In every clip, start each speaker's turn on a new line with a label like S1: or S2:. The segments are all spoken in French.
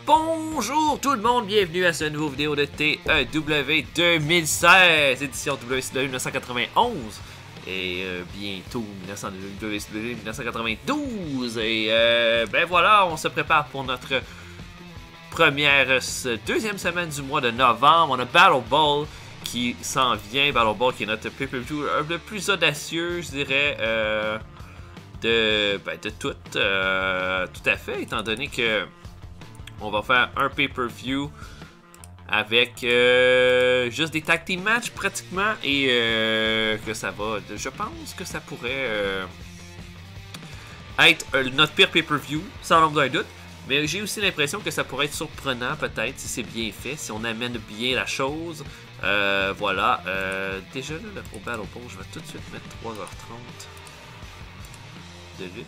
S1: Bonjour tout le monde, bienvenue à cette nouvelle vidéo de TEW 2016, édition WCW 1991 et bientôt WCW 1992 et ben voilà, on se prépare pour notre deuxième semaine du mois de novembre. On a Battle Ball qui s'en vient, Battle Ball qui est notre pay-per-view le plus audacieux, je dirais, de tout, tout à fait, étant donné que on va faire un pay-per-view avec juste des tag team matchs pratiquement et que ça va, je pense que ça pourrait être notre pire pay-per-view, sans l'ombre d'un doute. Mais j'ai aussi l'impression que ça pourrait être surprenant peut-être si c'est bien fait, si on amène bien la chose. Voilà, déjà là, au Battle Ball, je vais tout de suite mettre 3h30 de lutte.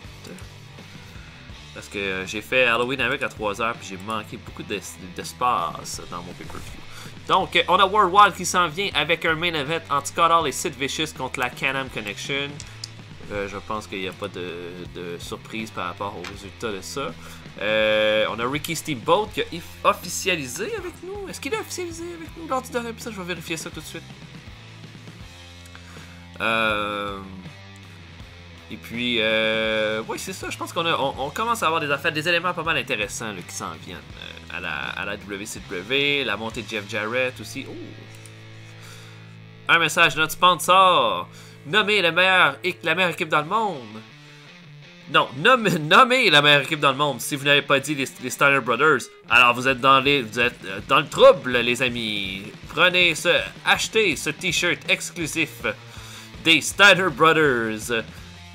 S1: Parce que j'ai fait Halloween avec à 3h puis j'ai manqué beaucoup d'espace dans mon pay-per-view. Donc, on a World Wild qui s'en vient avec un main event entre Scott Hall et Sid Vicious contre la Can-Am Connection. Je pense qu'il n'y a pas de surprise par rapport au résultat de ça. On a Ricky Steamboat qui a officialisé avec nous. Est-ce qu'il a officialisé avec nous lors du dernier épisode? Je vais vérifier ça tout de suite. Et puis, oui, c'est ça. Je pense qu'on commence à avoir des éléments pas mal intéressants là, qui s'en viennent à la WCW. La montée de Jeff Jarrett aussi. Ooh. Un message de notre sponsor. Nommez la meilleure équipe dans le monde. Non, nommez la meilleure équipe dans le monde. Si vous n'avez pas dit les Steiner Brothers, alors vous êtes dans le trouble, les amis. Achetez ce t-shirt exclusif des Steiner Brothers.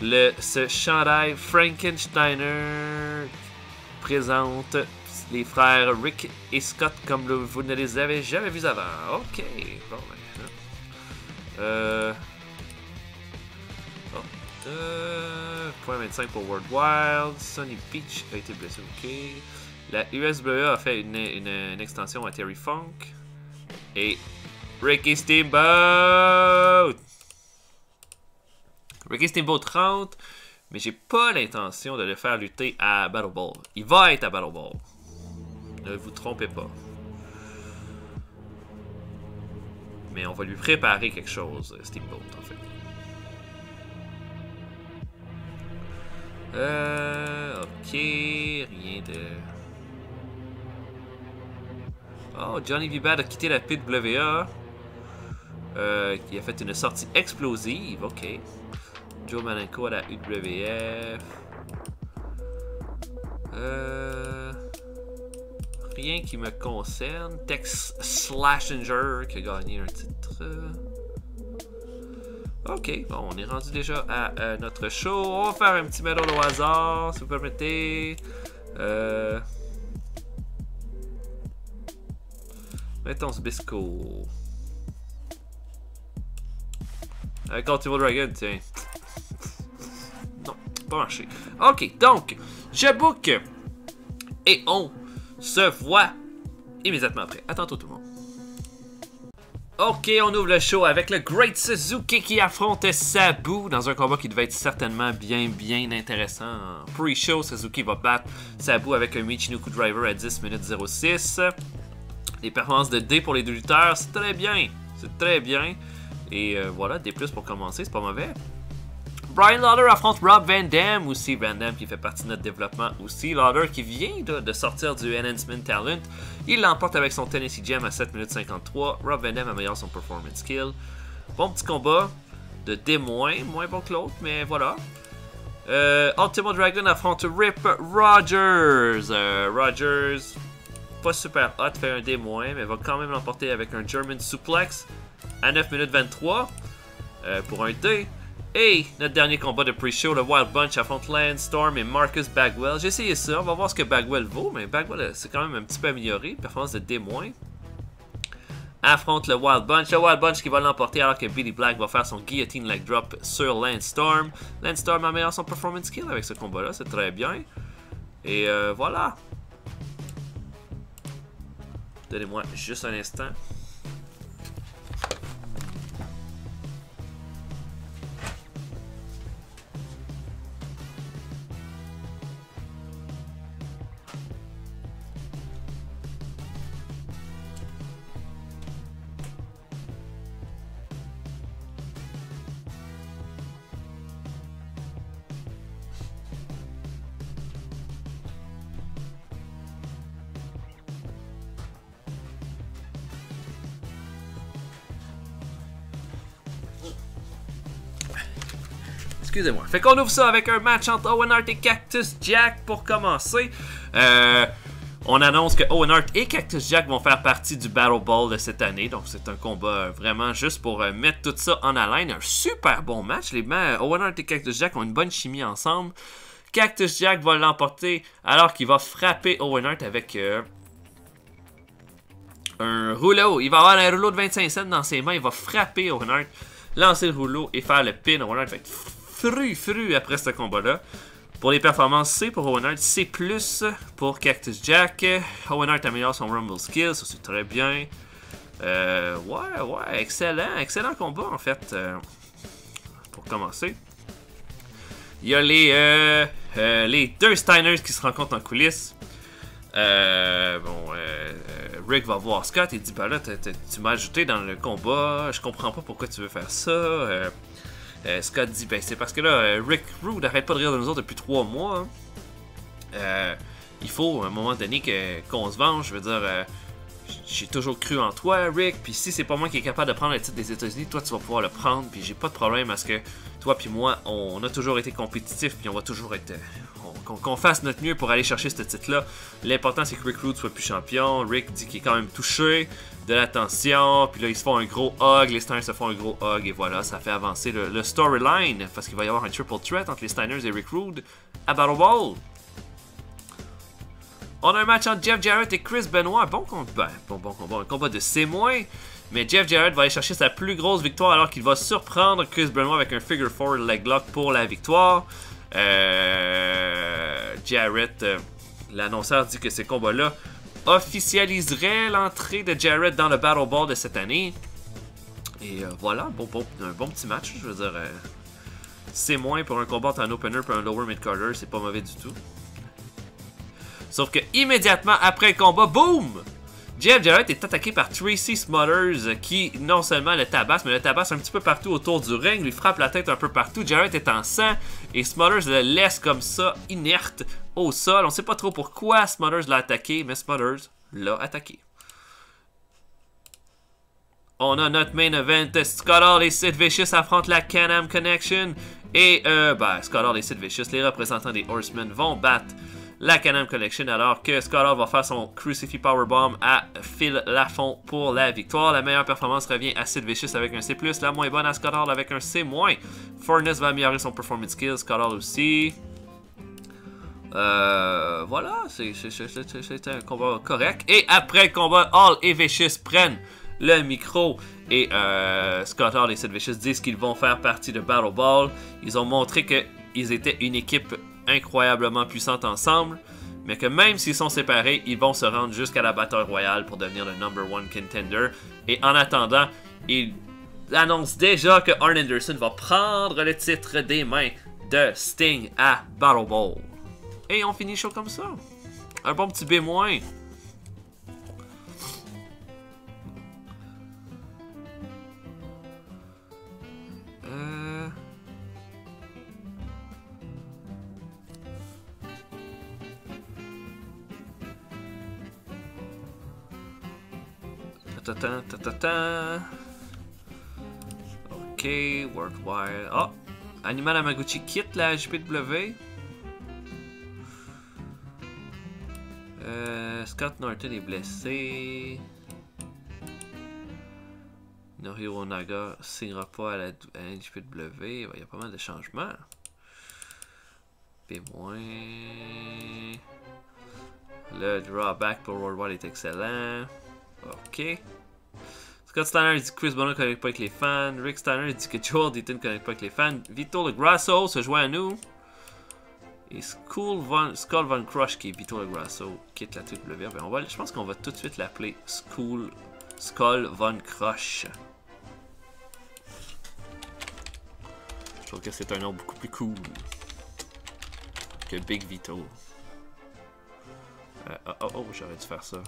S1: Ce chandail Frankensteiner présente les frères Rick et Scott comme vous ne les avez jamais vus avant. Ok, bon ben. 0.25 pour World Wild. Sonny Beach a été blessé, ok. La USWA a fait une extension à Terry Funk. Et Ricky Steamboat! Ricky Steamboat rentre, mais j'ai pas l'intention de le faire lutter à Battle Ball. Il va être à Battle Ball. Ne vous trompez pas. Mais on va lui préparer quelque chose, Steamboat, en fait. Ok, rien de... Oh, Johnny V. Bad a quitté la PWA. Qui a fait une sortie explosive, ok. Joe Malenko à la UWF. Rien qui me concerne. Tex Slashinger qui a gagné un titre. Ok, bon, on est rendu déjà à notre show. On va faire un petit medal au hasard, si vous permettez. Mettons ce bisco. Avec Ultimo Dragon, tiens. Non, pas marché. Ok, donc, je book. Et on se voit immédiatement après. À tantôt tout le monde. Ok, on ouvre le show avec le Great Suzuki qui affronte Sabu dans un combat qui devait être certainement bien intéressant. En pre-show, Suzuki va battre Sabu avec un Michinoku Driver à 10 minutes 06. Les performances de D pour les deux lutteurs, c'est très bien. C'est très bien. Et voilà, D+, pour commencer, c'est pas mauvais. Brian Lawler affronte Rob Van Dam aussi. Van Dam qui fait partie de notre développement aussi. Lawler qui vient de sortir du Enhancement Talent. Il l'emporte avec son Tennessee Jam à 7 minutes 53. Rob Van Dam améliore son Performance Skill. Bon petit combat de D-, moins bon que l'autre, mais voilà. Ultimo Dragon affronte Rip Rogers. Rogers, pas super hot, fait un D-, mais va quand même l'emporter avec un German Suplex à 9 minutes 23 pour un D. Et notre dernier combat de pre-show, le Wild Bunch affronte Lance Storm et Marcus Bagwell. J'ai essayé ça, on va voir ce que Bagwell vaut, mais Bagwell c'est quand même un petit peu amélioré, performance de D-. Affronte le Wild Bunch qui va l'emporter alors que Billy Black va faire son guillotine leg drop sur Lance Storm. Lance Storm améliore son performance skill avec ce combat-là, c'est très bien. Et voilà. Donnez-moi juste un instant. Excusez-moi. Fait qu'on ouvre ça avec un match entre Owen Hart et Cactus Jack pour commencer. On annonce que Owen Hart et Cactus Jack vont faire partie du Battle Ball de cette année. Donc c'est un combat vraiment juste pour mettre tout ça en haleine. Un super bon match. Owen Hart et Cactus Jack ont une bonne chimie ensemble. Cactus Jack va l'emporter alors qu'il va frapper Owen Hart avec un rouleau. Il va avoir un rouleau de 25 cents dans ses mains. Il va frapper Owen Hart, lancer le rouleau et faire le pin. Owen Hart va être fru après ce combat-là. Pour les performances, C pour Owen Hart, C+, pour Cactus Jack. Owen Hart améliore son Rumble Skills, ça c'est très bien. Ouais, excellent combat en fait. Pour commencer. Il y a les deux Steiners qui se rencontrent en coulisses. Rick va voir Scott et dit bah là, tu m'as ajouté dans le combat, je comprends pas pourquoi tu veux faire ça. Scott dit ben c'est parce que là, Rick Rude arrête pas de rire de nous autres depuis 3 mois. Il faut à un moment donné qu'on se venge. Je veux dire, j'ai toujours cru en toi, Rick. Puis si c'est pas moi qui est capable de prendre le titre des États-Unis, toi tu vas pouvoir le prendre. Puis j'ai pas de problème parce que toi puis moi, on a toujours été compétitifs. Puis on va toujours être. Qu'on fasse notre mieux pour aller chercher ce titre-là. L'important, c'est que Rick Rude soit plus champion. Rick dit qu'il est quand même touché, de l'attention. Puis là, ils se font un gros hug. Les Steiners se font un gros hug. Et voilà, ça fait avancer le storyline. Parce qu'il va y avoir un triple threat entre les Steiners et Rick Rude à Battle Ball. On a un match entre Jeff Jarrett et Chris Benoit. Bon combat. Un combat de C-. Mais Jeff Jarrett va aller chercher sa plus grosse victoire alors qu'il va surprendre Chris Benoit avec un figure 4 leg lock pour la victoire. Jarrett, l'annonceur dit que ces combats-là officialiseraient l'entrée de Jarrett dans le Battle Ball de cette année. Et voilà, un bon petit match, je veux dire. C- pour un combat entre un opener et un lower mid-carder, c'est pas mauvais du tout. Sauf que immédiatement après le combat, boum! Jeff Jarrett est attaqué par Tracy Smothers qui non seulement le tabasse, mais le tabasse un petit peu partout autour du ring, lui frappe la tête un peu partout. Jarrett est en sang et Smothers le laisse comme ça, inerte, au sol. On sait pas trop pourquoi Smothers l'a attaqué, mais Smothers l'a attaqué. On a notre main event, Scott Hall et Sid Vicious affrontent la Can-Am Connection. Et Scott Hall et Sid Vicious, les représentants des Horsemen, vont battre la Can-Am Collection alors que Scott Hall va faire son Crucifix Powerbomb à Phil Lafont pour la victoire. La meilleure performance revient à Sid Vicious avec un C+, la moins bonne à Scott Hall avec un C-. Furnace va améliorer son Performance Skills, Scott Hall aussi. Voilà, c'est un combat correct. Et après le combat, Hall et Vicious prennent le micro et Scott Hall et Sid Vicious disent qu'ils vont faire partie de Battle Ball. Ils ont montré qu'ils étaient une équipe incroyablement puissante ensemble, mais que même s'ils sont séparés, ils vont se rendre jusqu'à la bataille royale pour devenir le number 1 contender. Et en attendant, ils annoncent déjà que Arn Anderson va prendre le titre des mains de Sting à Battle Ball. Et on finit le show comme ça. Un bon petit B-. Ok, Worldwide. Oh! Animal Hamaguchi quitte la JPW. Scott Norton est blessé. Norio Onaga signera pas à la JPW. Il y a pas mal de changements. B-. Le drawback pour Worldwide est excellent. Ok. Scott Steiner dit que Chris Benoit ne connecte pas avec les fans. Rick Steiner dit que Joel Deaton ne connecte pas avec les fans. Vito Le Grasso se joint à nous. Et Skull Von Crush, qui est Vito Le Grasso, quitte la WWE. Ben je pense qu'on va tout de suite l'appeler Skull Von Crush. Je trouve que c'est un nom beaucoup plus cool que Big Vito. J'aurais dû faire ça.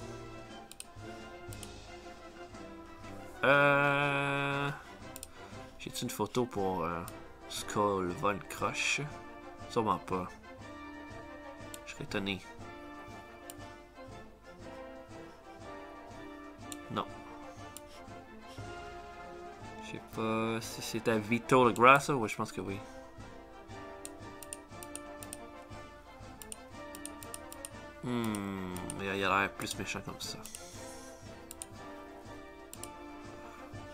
S1: J'ai-tu une photo pour Skull Von Crush? Sûrement pas. Je serais étonné. Non. Je sais pas si c'est à Vito Le Grasso. Ouais, je pense que oui. Il a l'air plus méchant comme ça.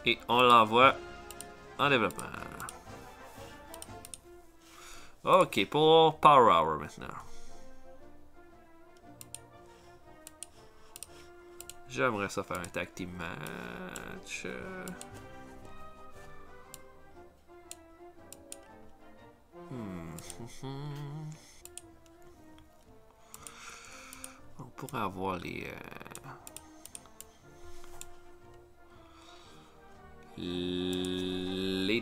S1: Et on l'envoie en développement. Ok, pour Power Hour maintenant. J'aimerais ça faire un tag team match. On pourrait avoir les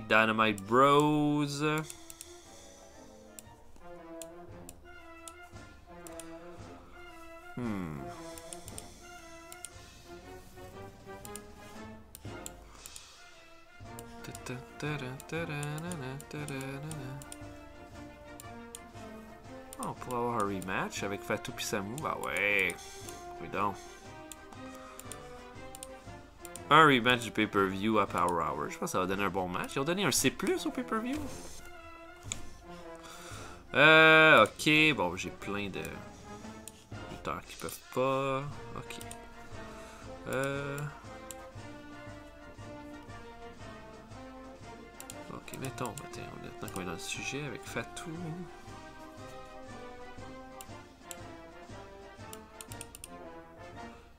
S1: Dynamite Bros. On pourrait avoir un rematch avec Fatou et Samu. Bah ouais. Oui donc. Un rematch du pay-per-view à Power Hour. Je pense que ça va donner un bon match. Ils ont donné un C+ au pay-per-view. Ok. Bon, j'ai plein de lutteurs qui peuvent pas. Ok. Ok, mettons, maintenant qu'on est dans le sujet avec Fatou.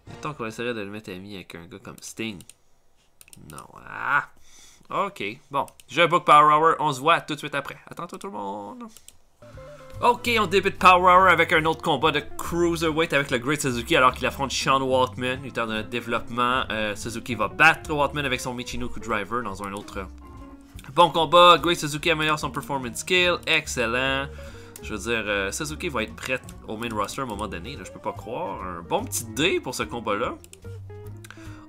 S1: Mettons qu'on essaierait de le mettre ami avec un gars comme Sting. Non. Ah! Ok, bon. Je book Power Hour, on se voit tout de suite après. Attends-toi tout le monde. Ok, on débute Power Hour avec un autre combat de Cruiserweight avec le Great Suzuki alors qu'il affronte Sean Waltman, lutteur de développement. Suzuki va battre Waltman avec son Michinoku Driver dans un autre bon combat. Great Suzuki améliore son performance skill, excellent. Je veux dire, Suzuki va être prête au main roster à un moment donné, là, je peux pas croire. Un bon petit D pour ce combat-là.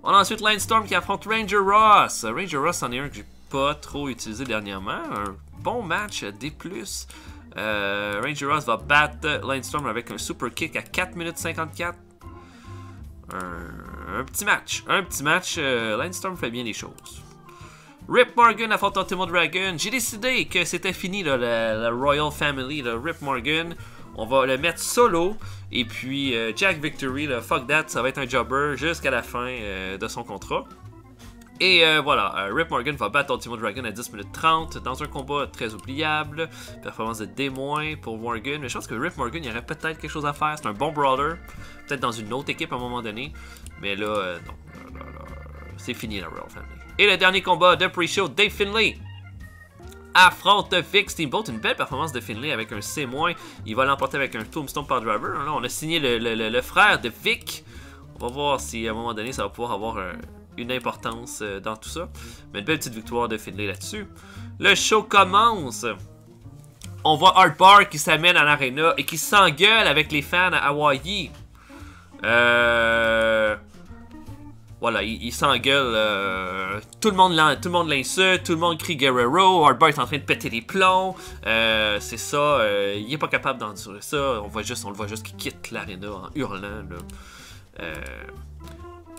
S1: On a ensuite Landstorm qui affronte Ranger Ross. Ranger Ross en est un que j'ai pas trop utilisé dernièrement. Un bon match D+. Ranger Ross va battre Landstorm avec un super kick à 4 minutes 54. Un petit match. Landstorm fait bien les choses. Rip Morgan affronte Ultimo Dragon. J'ai décidé que c'était fini là, la Royal Family, là, Rip Morgan. On va le mettre solo. Et puis Jack Victory, là, fuck that, ça va être un jobber jusqu'à la fin de son contrat. Et voilà, Rip Morgan va battre Ultimo Dragon à 10 minutes 30 dans un combat très oubliable. Performance de D- pour Morgan. Mais je pense que Rip Morgan, il y aurait peut-être quelque chose à faire. C'est un bon brawler. Peut-être dans une autre équipe à un moment donné. Mais là, non. C'est fini la Royal Family. Et le dernier combat de pre-show, Dave Finlay affronte Vic Steamboat. Une belle performance de Finlay avec un C-. Il va l'emporter avec un Tombstone Power Driver. Là, on a signé le frère de Vic. On va voir si à un moment donné ça va pouvoir avoir une importance dans tout ça. Mais une belle petite victoire de Finlay là-dessus. Le show commence. On voit Art Bar qui s'amène à l'arena et qui s'engueule avec les fans à Hawaii. Voilà, il s'engueule. Tout le monde l'insulte, tout le monde crie Guerrero. Hardbar est en train de péter les plombs. C'est ça, il est pas capable d'endurer ça. On le voit juste qu'il quitte l'arena en hurlant. Là.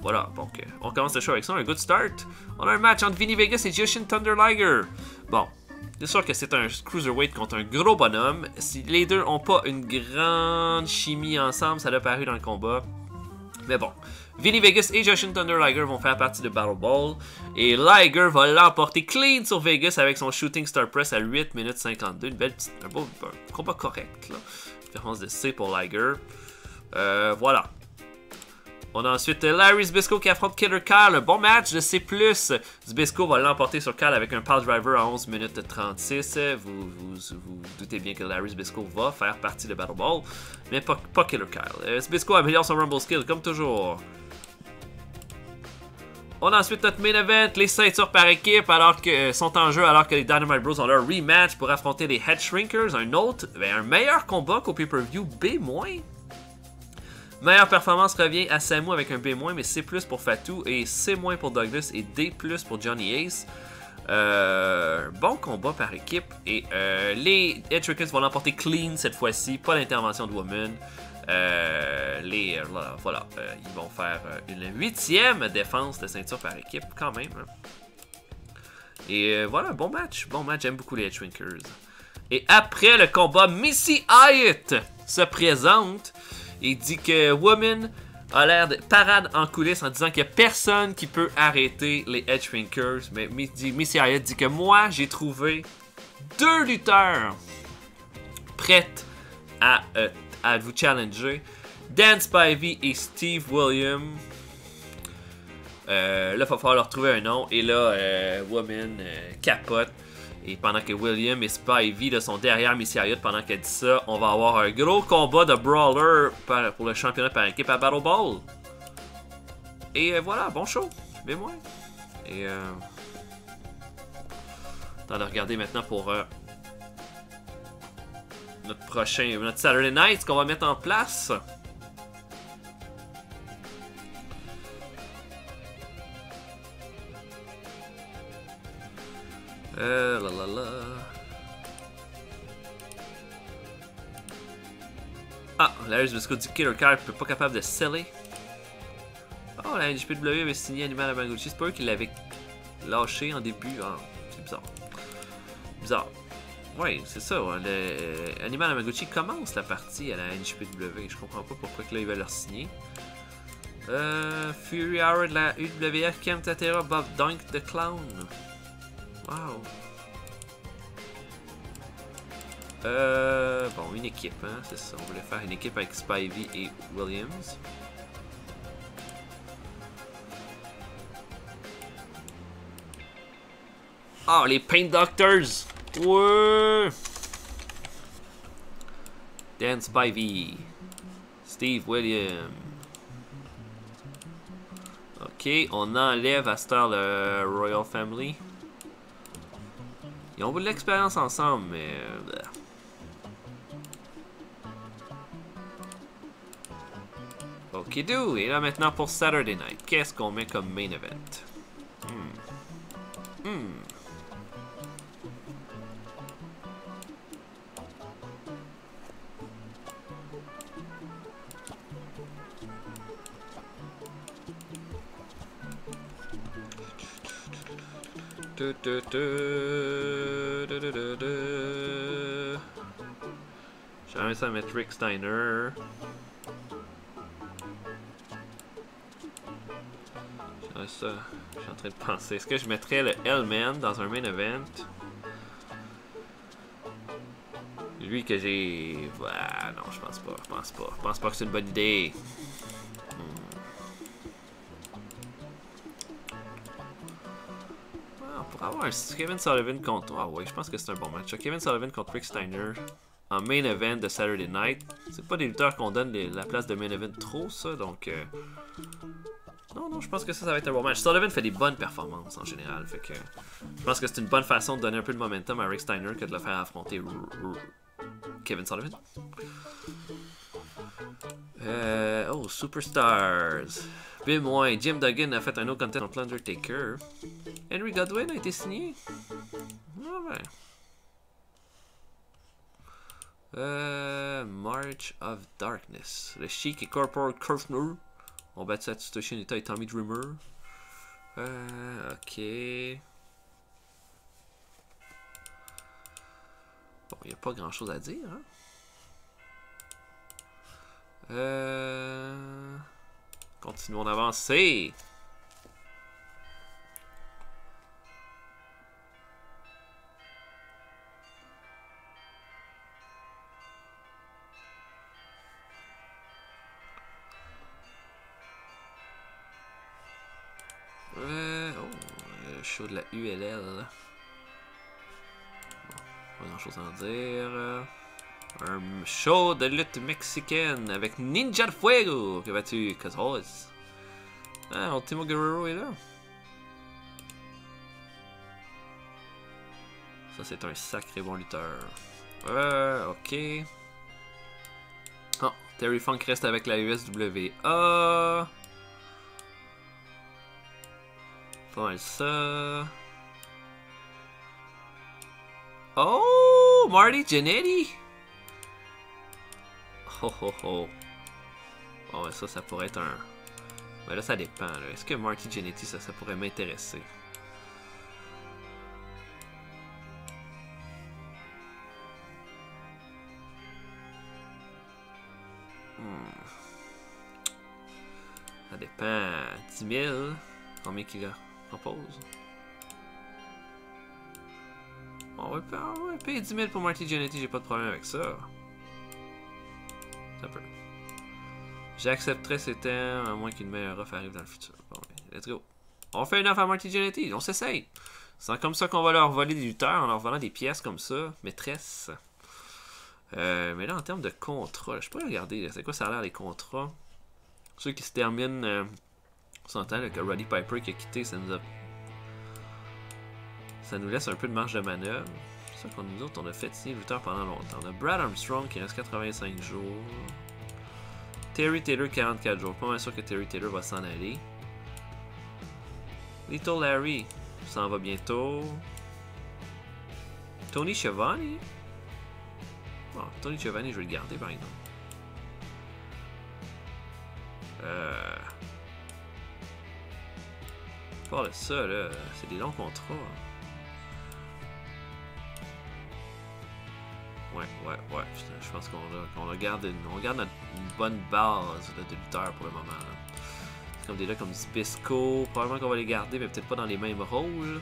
S1: Voilà, donc on commence le show avec ça, un good start. On a un match entre Vinny Vegas et Jushin Thunder Liger. Bon, c'est sûr que c'est un cruiserweight contre un gros bonhomme. Si les deux ont pas une grande chimie ensemble, ça l'a paru dans le combat. Mais bon, Vinny Vegas et Jushin Thunder Liger vont faire partie de Battle Ball. Et Liger va l'emporter clean sur Vegas avec son Shooting Star Press à 8 minutes 52. Un combat correct, là. Différence de C pour Liger. Voilà. On a ensuite Larry Zbyszko qui affronte Killer Kyle. Un bon match de C+. Zbyszko va l'emporter sur Kyle avec un Power Driver à 11 minutes 36. Vous doutez bien que Larry Zbyszko va faire partie de Battle Ball. Mais pas Killer Kyle. Zbyszko améliore son Rumble Skill comme toujours. On a ensuite notre main event, les ceintures par équipe sont en jeu alors que les Dynamite Bros ont leur rematch pour affronter les Head Shrinkers. Un meilleur combat qu'au pay-per-view B-. Meilleure performance revient à Samu avec un B-, mais C+ pour Fatou et C- pour Douglas et D+ pour Johnny Ace. Bon combat par équipe et les Head Shrinkers vont l'emporter clean cette fois-ci, pas l'intervention de Woman. Ils vont faire une 8e défense de ceinture par équipe quand même. Et voilà, bon match, j'aime beaucoup les Head Shrinkers. Et après le combat, Missy Hyatt se présente. Il dit que Woman a l'air de parade en coulisses en disant qu'il n'y a personne qui peut arrêter les Edge Thinkers. Mais Missy Elliott dit que moi, j'ai trouvé 2 lutteurs prêts à vous challenger. Dan Spivey et Steve Williams. Là, il va falloir leur trouver un nom. Et là, Woman capote. Et pendant que William et Spivey là, sont derrière Missy Elliott pendant qu'elle dit ça, on va avoir un gros combat de brawler pour le championnat par équipe à Battle Ball. Et voilà, bon show. Mais moi. Et temps de regarder maintenant pour notre Saturday Night qu'on va mettre en place. Ah, Larry Zbyszko dit que Killer Car n'est pas capable de sceller. Oh, la NJPW avait signé Animal Amaguchi. C'est pas eux qui l'avaient lâché en début. Ah, c'est bizarre. Bizarre. Ouais, c'est ça. Ouais. Animal Amaguchi commence la partie à la NJPW. Je comprends pas pourquoi que là, ils veulent leur signer. Fury Hour de la UWF, Kem Tatera, Bob Dunk the Clown. Wow. Bon, une équipe, hein, c'est ça. On voulait faire une équipe avec Spivey et Williams. Oh, les Paint Doctors! Ouais! Dan Spivey. Steve Williams. Ok, on enlève à cette heure le Royal Family. Ils ont eu de l'expérience ensemble, mais... Ok, do. Et là maintenant pour Saturday Night, qu'est-ce qu'on met comme main event? J'aimerais ça mettre Rick Steiner. J'aimerais ça. Je suis en train de penser. Est-ce que je mettrais le Hellman dans un main event? Lui que j'ai... Ah, non, je pense pas. Je pense pas que c'est une bonne idée. Pour avoir un Kevin Sullivan contre... Ah ouais, je pense que c'est un bon match. Kevin Sullivan contre Rick Steiner en main event de Saturday Night. C'est pas des lutteurs qu'on donne la place de main event trop, ça, donc... Non, je pense que ça va être un bon match. Sullivan fait des bonnes performances en général, fait que... Je pense que c'est une bonne façon de donner un peu de momentum à Rick Steiner que de le faire affronter Kevin Sullivan. Oh, Superstars. B-, Jim Duggan a fait un autre contest contre l'Undertaker. Henry Godwin a été signé. Ah ben. March of Darkness. Le Sheik et Corporal Kirchner ont battu Satsutoshi Onita et Tommy Dreamer. Ok. Bon, il n'y a pas grand chose à dire, hein. Continuons d'avancer. Oh, le show de la ULL. Bon, pas grand chose à en dire. Un show de lutte mexicaine avec Ninja de Fuego qui a battu Cazorz. Ah, Ultimo Guerrero est là. Ça, c'est un sacré bon lutteur. Ok. Oh, Terry Funk reste avec la USWA. Pas mal ça. Oh, Marty Jannetty. Oh oh oh. Bon, ben ça pourrait être un... Ben là, ça dépend. Est-ce que Marty Jannetty, ça pourrait m'intéresser? Ça dépend. 10 000. Combien qu'il propose? On va payer 10 000 pour Marty Jannetty, j'ai pas de problème avec ça. Ça peut. J'accepterais ces termes, à moins qu'une meilleure offre arrive dans le futur. Bon, let's go. On fait une offre à Marty Jannetty, on s'essaye. C'est comme ça qu'on va leur voler des lutteurs, en leur volant des pièces comme ça, maîtresse. Mais là, en termes de contrat, je peux regarder, c'est quoi ça a l'air les contrats? Ceux qui se terminent, on s'entend que Roddy Piper qui a quitté, ça nous laisse un peu de marge de manœuvre. C'est ça qu'on nous autres, on a fait signer le lutteur pendant longtemps. On a Brad Armstrong qui reste 85 jours. Terry Taylor 44 jours. Pas mal sûr que Terry Taylor va s'en aller. Little Larry s'en va bientôt. Tony Schiavone. Bon, Tony Schiavone, je vais le garder par exemple. Pas de ça, là, c'est des longs contrats. Ouais. Je pense qu'on garde une bonne base là, de lutteurs pour le moment. Là. C'est comme des là comme Zbyszko. Probablement qu'on va les garder, mais peut-être pas dans les mêmes rôles.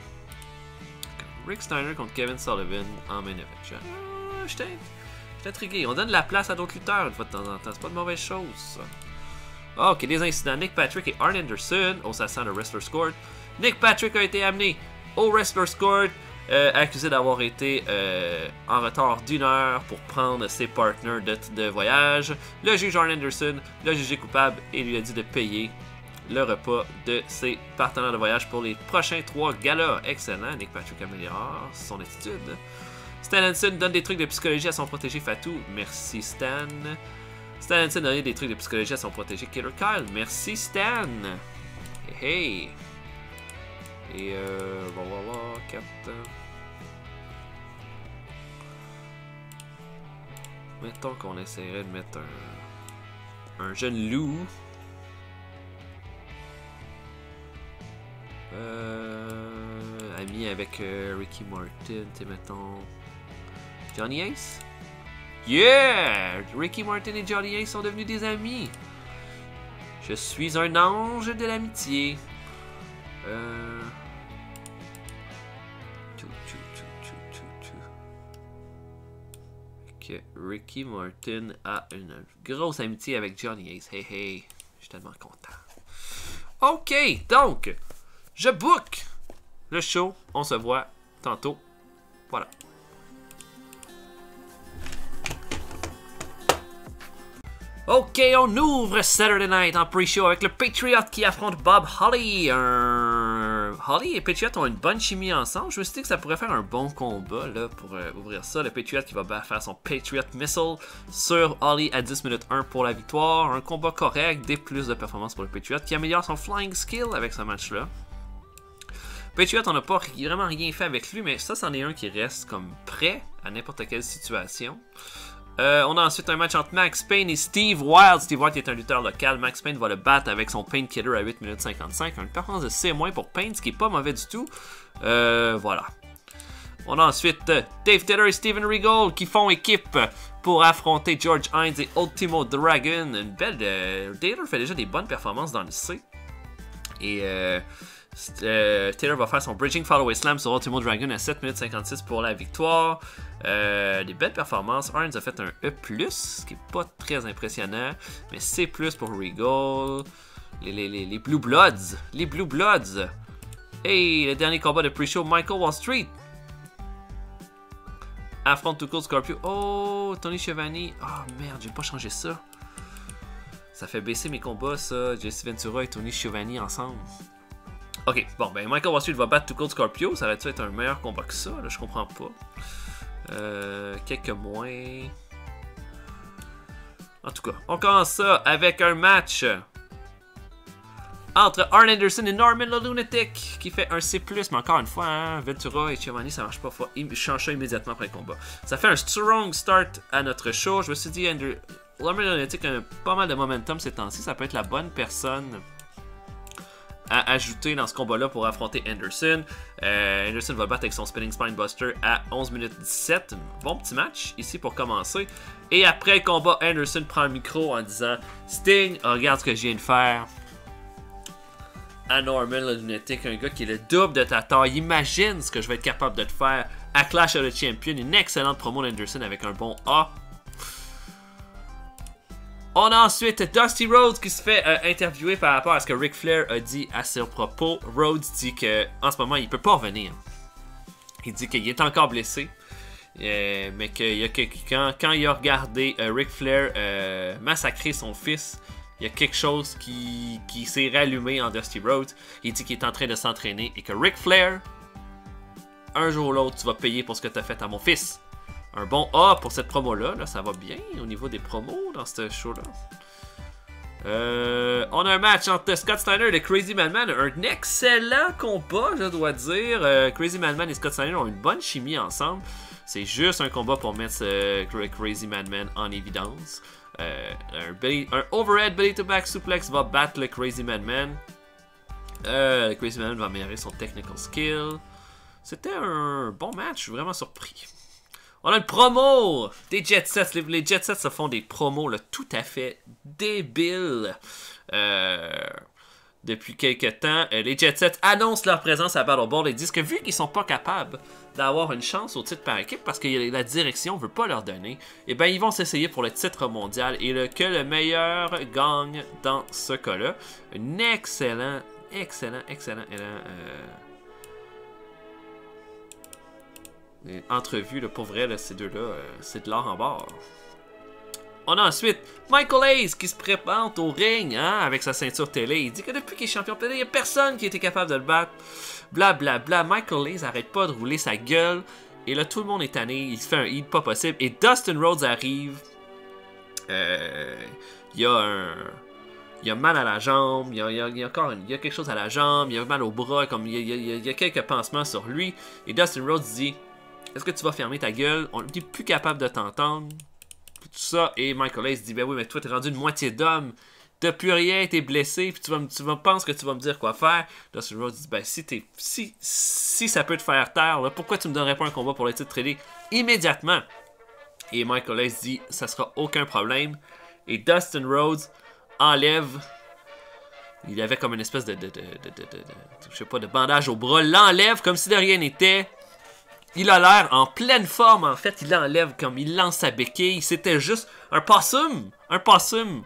S1: Rick Steiner contre Kevin Sullivan en main event. Je suis intrigué. On donne de la place à d'autres lutteurs une fois de temps en temps. C'est pas de mauvaise chose, ça. Oh, ok, des incidents. Nick Patrick et Arn Anderson. Oh, ça sent le Wrestler's Court. Nick Patrick a été amené au Wrestler's Court. Accusé d'avoir été en retard d'1 heure pour prendre ses partners de voyage. Le juge Arn Anderson l'a jugé coupable et lui a dit de payer le repas de ses partenaires de voyage pour les prochains 3 galas. Excellent, Nick Patrick améliore son attitude. Stan Hansen donne des trucs de psychologie à son protégé Fatou. Merci Stan. Stan Hansen donne des trucs de psychologie à son protégé Killer Kyle. Merci Stan. Hey. Et voilà, 4. Mettons qu'on essaierait de mettre un jeune loup. Ami avec Ricky Martin, tu mettons Johnny Ace. Yeah! Ricky Martin et Johnny Ace sont devenus des amis. Je suis un ange de l'amitié. Ricky Martin a une grosse amitié avec Johnny Ace. Hey hey, je suis tellement content. Ok, donc, je book le show. On se voit tantôt. Voilà. Ok, on ouvre Saturday Night en pre-show avec le Patriot qui affronte Bob Holly. Holly et Patriot ont une bonne chimie ensemble. Je me suis dit que ça pourrait faire un bon combat là, pour ouvrir ça. Le Patriot qui va faire son Patriot Missile sur Holly à 10 minutes 1 pour la victoire. Un combat correct, des plus de performance pour le Patriot qui améliore son flying skill avec ce match-là. Patriot, on n'a pas vraiment rien fait avec lui, mais ça, c'en est un qui reste comme prêt à n'importe quelle situation. On a ensuite un match entre Max Payne et Steve Wild. Steve Wild qui est un lutteur local. Max Payne va le battre avec son Painkiller à 8 minutes 55. Une performance de C- pour Payne, ce qui est pas mauvais du tout. Voilà. On a ensuite Dave Taylor et Steven Regal qui font équipe pour affronter George Hines et Ultimo Dragon. Une belle... Taylor fait déjà des bonnes performances dans le C. Et... Taylor va faire son Bridging Fallaway Slam sur Ultimo Dragon à 7 minutes 56 pour la victoire. Des belles performances. Arns a fait un E+, ce qui n'est pas très impressionnant. Mais C+, pour Regal. Les Blue Bloods. Les Blue Bloods. Et le dernier combat de pre-show, Michael Wall Street affronte Too Cold Scorpio. Oh, Tony Schiavone. Oh merde, j'ai pas changé ça. Ça fait baisser mes combats, ça. Jesse Ventura et Tony Schiavone ensemble. Ok, bon, ben Michael Wall Street va battre Too Cold Scorpio. Ça va-tu être un meilleur combat que ça? Là, je comprends pas. Quelques moins. En tout cas, on commence ça avec un match entre Arn Anderson et Norman the Lunatic qui fait un C+, mais encore une fois, hein, Ventura et Schiavone, ça marche pas. Je change ça immédiatement après le combat. Ça fait un strong start à notre show. Je me suis dit, Norman the Lunatic a pas mal de momentum ces temps-ci. Ça peut être la bonne personne à ajouter dans ce combat-là pour affronter Anderson. Anderson va battre avec son Spinning Spine Buster à 11 minutes 17. Un bon petit match ici pour commencer. Et après le combat, Anderson prend le micro en disant « Sting, regarde ce que je viens de faire. à Norman le Lunatic, un gars qui est le double de ta taille. Imagine ce que je vais être capable de te faire à Clash of the Champions. Une excellente promo d'Anderson avec un bon A. On a ensuite Dusty Rhodes qui se fait interviewer par rapport à ce que Ric Flair a dit à ses propos. Rhodes dit qu'en ce moment, il peut pas revenir. Il dit qu'il est encore blessé. Mais quand il a regardé Ric Flair massacrer son fils, il y a quelque chose qui s'est rallumé en Dusty Rhodes. Il dit qu'il est en train de s'entraîner et que Ric Flair, un jour ou l'autre, tu vas payer pour ce que tu as fait à mon fils. Un bon A pour cette promo-là. Là, ça va bien au niveau des promos dans ce show-là. On a un match entre Scott Steiner et Crazy Madman. Un excellent combat, je dois dire. Crazy Madman et Scott Steiner ont une bonne chimie ensemble. C'est juste un combat pour mettre Crazy Madman en évidence. Un overhead belly to back suplex va battre le Crazy Madman. Crazy Madman va améliorer son technical skill. C'était un bon match, je suis vraiment surpris. On a une promo des Jet Sets. Les Jet Sets se font des promos là, tout à fait débiles. Depuis quelques temps, les Jet Sets annoncent leur présence à Battle Bowl et disent que vu qu'ils sont pas capables d'avoir une chance au titre par équipe parce que la direction veut pas leur donner, et ben ils vont s'essayer pour le titre mondial et que le meilleur gagne dans ce cas-là. Un excellent entrevue là, pour vrai, là, ces deux-là, c'est de l'or en barre. On a ensuite Michael Hayes qui se prépare au ring avec sa ceinture télé. Il dit que depuis qu'il est champion télé, il n'y a personne qui a été capable de le battre. Blablabla. Bla, bla. Michael Hayes arrête pas de rouler sa gueule. Et là, tout le monde est tanné. Il se fait un hit pas possible. Et Dustin Rhodes arrive. Il a mal à la jambe. Il y a quelque chose à la jambe. Il a mal au bras. Comme il y a quelques pansements sur lui. Et Dustin Rhodes dit: est-ce que tu vas fermer ta gueule? On n'est plus capable de t'entendre. Tout ça. Et Michael Hayes dit: ben oui, mais toi, t'es rendu une moitié d'homme. T'as plus rien, t'es blessé. Puis tu penses que tu vas me dire quoi faire. Dustin Rhodes dit: ben si ça peut te faire taire, là, pourquoi tu me donnerais pas un combat pour le titre télé immédiatement? Et Michael Hayes dit: ça sera aucun problème. Et Dustin Rhodes enlève. Il avait comme une espèce de je sais pas, de bandage au bras. L'enlève comme si de rien n'était. Il a l'air en pleine forme, en fait. Il l'enlève comme il lance sa béquille. C'était juste un possum. Un possum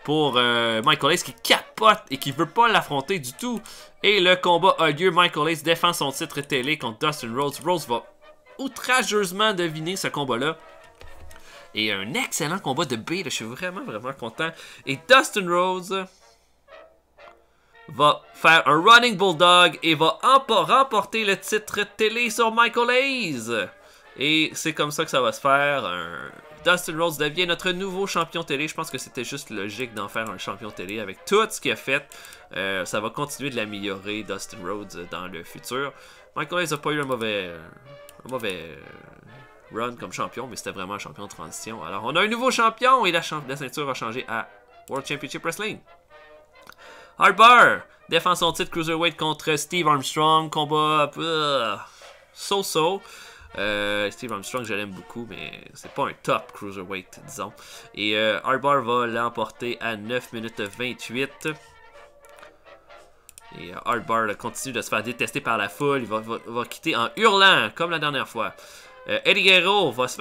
S1: pour Michael Hayes qui capote et qui veut pas l'affronter du tout. Et le combat a lieu. Michael Hayes défend son titre télé contre Dustin Rhodes. Rhodes va outrageusement deviner ce combat-là. Et un excellent combat de B. Là, je suis vraiment content. Et Dustin Rhodes va faire un Running Bulldog et va remporter le titre télé sur Michael Hayes. Et c'est comme ça que ça va se faire. Dustin Rhodes devient notre nouveau champion télé. Je pense que c'était juste logique d'en faire un champion télé avec tout ce qu'il a fait. Ça va continuer de l'améliorer, Dustin Rhodes, dans le futur. Michael Hayes n'a pas eu un mauvais run comme champion, mais c'était vraiment un champion de transition. Alors, on a un nouveau champion et la ceinture a changé à World Championship Wrestling. Hardbar défend son titre Cruiserweight contre Steve Armstrong. Combat so-so. Steve Armstrong, je l'aime beaucoup, mais c'est pas un top Cruiserweight, disons. Et Hardbar va l'emporter à 9 minutes 28. Et Hardbar continue de se faire détester par la foule. Il va quitter en hurlant, comme la dernière fois. Eddie Guerrero va se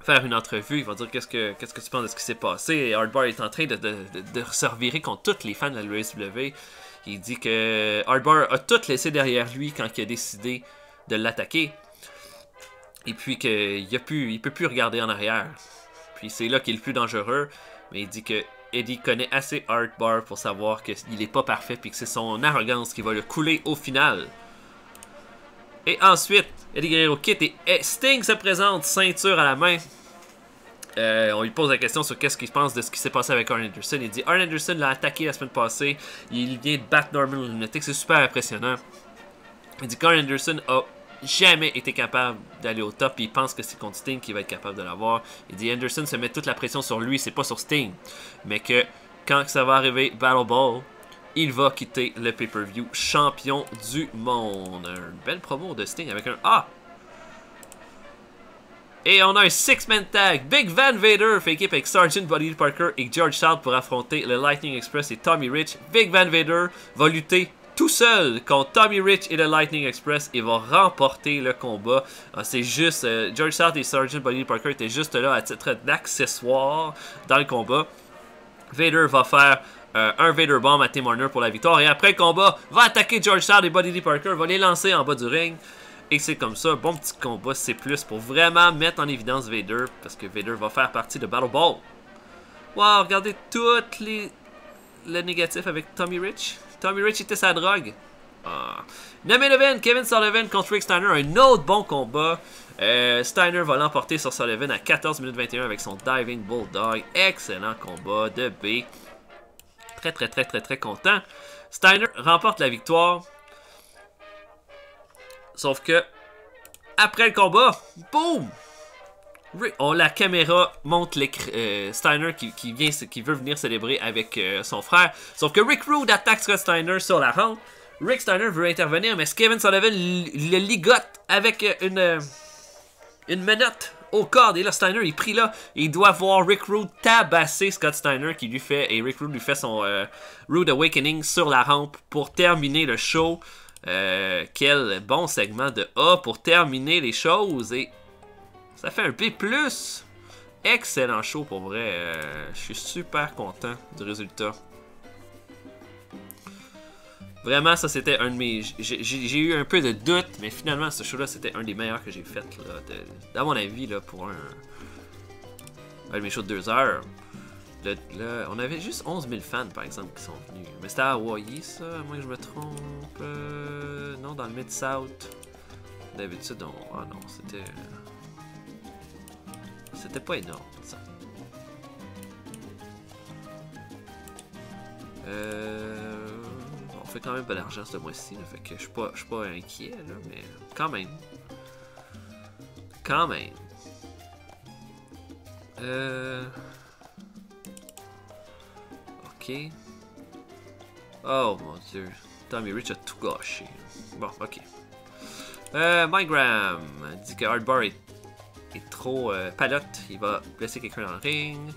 S1: faire une entrevue. Il va dire qu'est-ce que tu penses de ce qui s'est passé. Et Hardbar est en train de se revirer contre tous les fans de la WWE. Il dit que Hardbar a tout laissé derrière lui quand il a décidé de l'attaquer. Et puis qu'il peut plus regarder en arrière. Puis c'est là qu'il est le plus dangereux. Mais il dit que Eddie connaît assez Hardbar pour savoir qu'il n'est pas parfait. Puis que c'est son arrogance qui va le couler au final. Et ensuite, Eddie Guerrero quitte et Sting se présente, ceinture à la main. On lui pose la question sur qu'est-ce qu'il pense de ce qui s'est passé avec Arn Anderson. Il dit: Arn Anderson l'a attaqué la semaine passée. Il vient de battre Norman Lunatic. C'est super impressionnant. Il dit qu'Arn Anderson a jamais été capable d'aller au top. Et il pense que c'est contre Sting qu'il va être capable de l'avoir. Il dit Anderson se met toute la pression sur lui. C'est pas sur Sting. Mais que quand ça va arriver Battle Ball, il va quitter le pay-per-view champion du monde. Une belle promo de Sting avec un A. Et on a un 6-man tag. Big Van Vader fait équipe avec Sgt. Buddy Parker et George South pour affronter le Lightning Express et Tommy Rich. Big Van Vader va lutter tout seul contre Tommy Rich et le Lightning Express et va remporter le combat. C'est juste, George South et Sgt. Buddy Parker étaient juste là à titre d'accessoire dans le combat. Vader va faire un Vader Bomb à Tim Horner pour la victoire. Et après le combat, va attaquer George South et Buddy Parker, va les lancer en bas du ring. Et c'est comme ça, bon petit combat C+, pour vraiment mettre en évidence Vader, parce que Vader va faire partie de Battle Ball. Wow, regardez toutes le négatif avec Tommy Rich. Tommy Rich était sa drogue. Le main event, Kevin Sullivan contre Rick Steiner, un autre bon combat. Steiner va l'emporter sur Sullivan à 14 minutes 21 avec son Diving Bulldog. Excellent combat de B. Très content. Steiner remporte la victoire. Sauf que, après le combat, boum! La caméra montre Steiner qui veut venir célébrer avec son frère. Sauf que Rick Rude attaque Scott Steiner sur la rampe. Rick Steiner veut intervenir, mais Kevin Sullivan le ligote avec une menotte au corps. Et là, Steiner est pris là. Il doit voir Rick Rude tabasser Scott Steiner et Rick Rude lui fait son Rude Awakening sur la rampe pour terminer le show. Quel bon segment de A pour terminer les choses. Et ça fait un B+. Excellent show pour vrai. Je suis super content du résultat. Vraiment, ça c'était un de mes... J'ai eu un peu de doute, mais finalement, ce show-là, c'était un des meilleurs que j'ai fait, à mon avis, là, pour un de mes shows de 2 heures. Là, on avait juste 11 000 fans, par exemple, qui sont venus. Mais c'était à Hawaii, ça, à moins que je me trompe. Non, dans le Mid-South. D'habitude, ah non, c'était... C'était pas énorme, ça. On fait quand même pas d'argent ce mois-ci, fait que je suis pas inquiet, là, mais quand même. Quand même. Ok. Oh mon dieu. Tommy Rich a tout gâché. Bon, ok. Mygram dit que Hardbar est trop palote. Il va blesser quelqu'un dans le ring.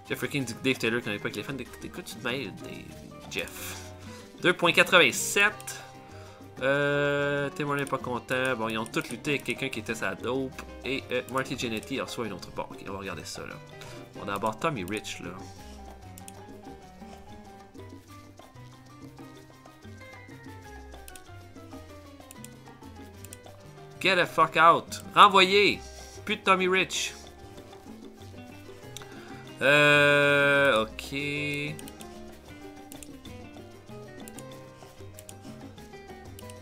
S1: Jeffrey King dit que Dave Taylor connaît pas que les fans d'écoute, tu te mêles, Jeff. 2.87. Tim Horner n'est pas content. Bon, ils ont tous lutté avec quelqu'un qui était sa dope. Et Marty Jannetty reçoit une autre. Bon, ok, on va regarder ça là. On a d'abord Tommy Rich là. Get the fuck out. Renvoyé. Plus de Tommy Rich. Ok.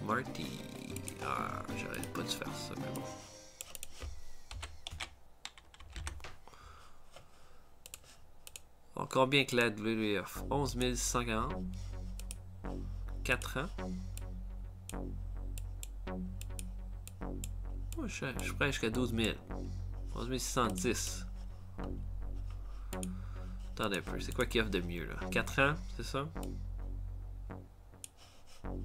S1: Marty. Ah, j'aurais pas dû faire ça, mais bon. Encore bien que la WWF. 11 140. 4 ans. Oh, je suis prêt jusqu'à 12 000. 11 610. Attendez un peu, c'est quoi qui offre de mieux là? 4 ans, c'est ça? On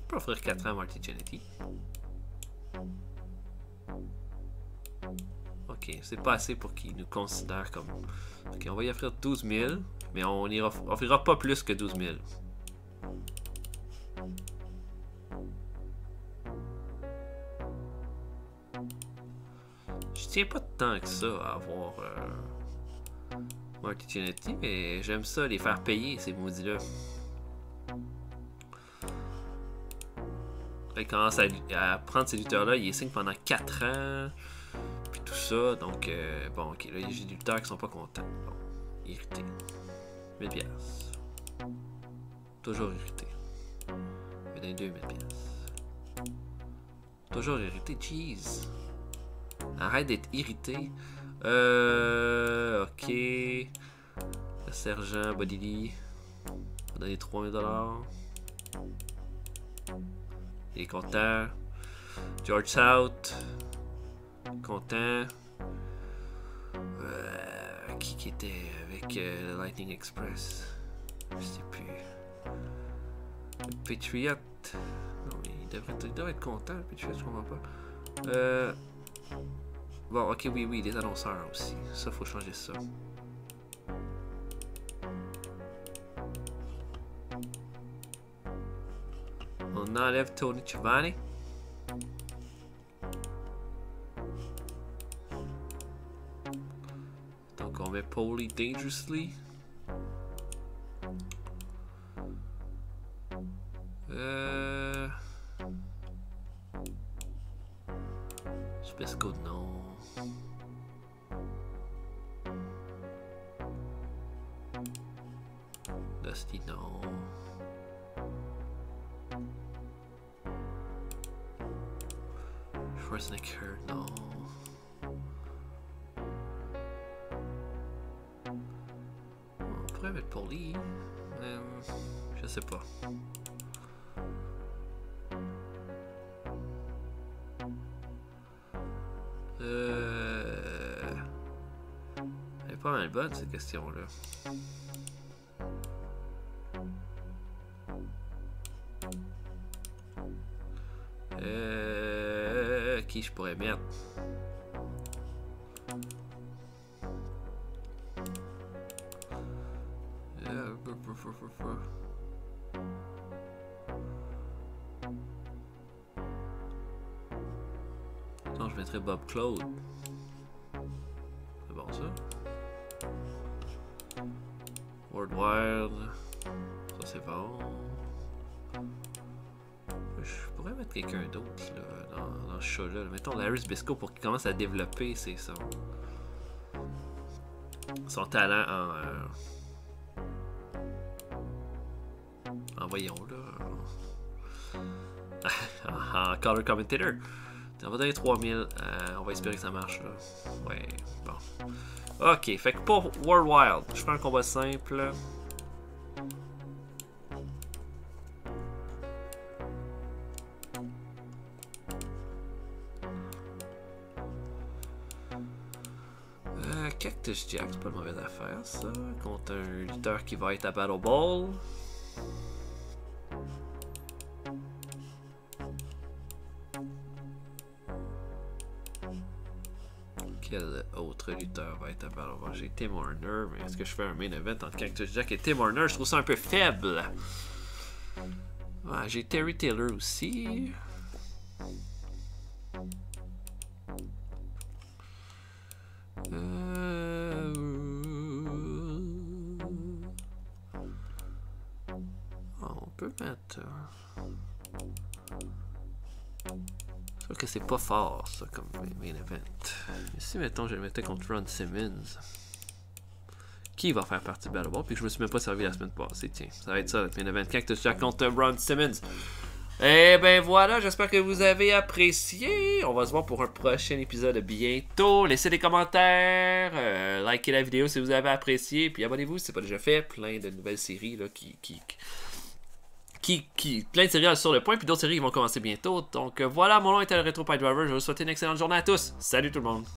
S1: peut offrir 4 ans à Marty Jannetty. Ok, c'est pas assez pour qu'il nous considère comme... Ok, on va y offrir 12 000, mais on n'y offrira pas plus que 12 000. Je tiens pas tant que ça à avoir Marty Jannetty, mais j'aime ça les faire payer ces maudits-là. Il commence à prendre ces lutteurs-là, il les signe pendant 4 ans, puis tout ça, donc bon, ok, là j'ai des lutteurs qui sont pas contents. Bon, irrité. 1000 piastres. Toujours irrité. Je vais donner 2000 piastres. Toujours irrité, jeez. Arrête d'être irrité. Ok. Le sergent Bodili. On va donner 3000 $. Il est content. George South. Content. Qui était avec le Lightning Express? Je sais plus. Le Patriot. Non, il devrait être content, le Patriot, je comprends pas. Bon, ok, oui, les annonceurs aussi. Ça, faut changer ça. On enlève Tony Giovanni. Donc on met Paulie Dangerously. Zbyszko, non. Dusty, non. Schwarzenegger, non. On pourrait mettre Paulie. Je sais pas. Elle est pas mal bonne cette question-là. Qui je pourrais mettre? Non, je mettrais Bob Claude. C'est bon ça. World Wild. Ça c'est bon. Je pourrais mettre quelqu'un d'autre dans ce show-là. Mettons Larry Zbyszko pour qu'il commence à développer son talent en voyons là. En color commentator. On va donner 3000. On va espérer que ça marche là. Ouais, bon. Ok, fait que pour World Wild, je fais un combat simple. Cactus Jack, c'est pas une mauvaise affaire ça. Contre un lutteur qui va être à Battle Ball. Quel autre lutteur va être à Battle Ball? J'ai Tim Horner, mais est-ce que je fais un main event entre Cactus Jack et Tim Horner? Je trouve ça un peu faible. Ouais, j'ai Terry Taylor aussi. On peut mettre... C'est sûr que c'est pas fort ça comme main event. Mais si mettons je le mettais contre Ron Simmons, qui va faire partie de Battle Ball, puis que je me suis même pas servi la semaine passée, tiens, ça va être ça notre main event, Cactus Jack contre Ron Simmons. Et ben voilà, j'espère que vous avez apprécié. On va se voir pour un prochain épisode bientôt. Laissez des commentaires, likez la vidéo si vous avez apprécié, puis abonnez-vous si c'est pas déjà fait. Plein de nouvelles séries là, plein de séries sur le point, puis d'autres séries qui vont commencer bientôt. Donc voilà, mon nom était le Retro Pie Driver. Je vous souhaite une excellente journée à tous. Salut tout le monde.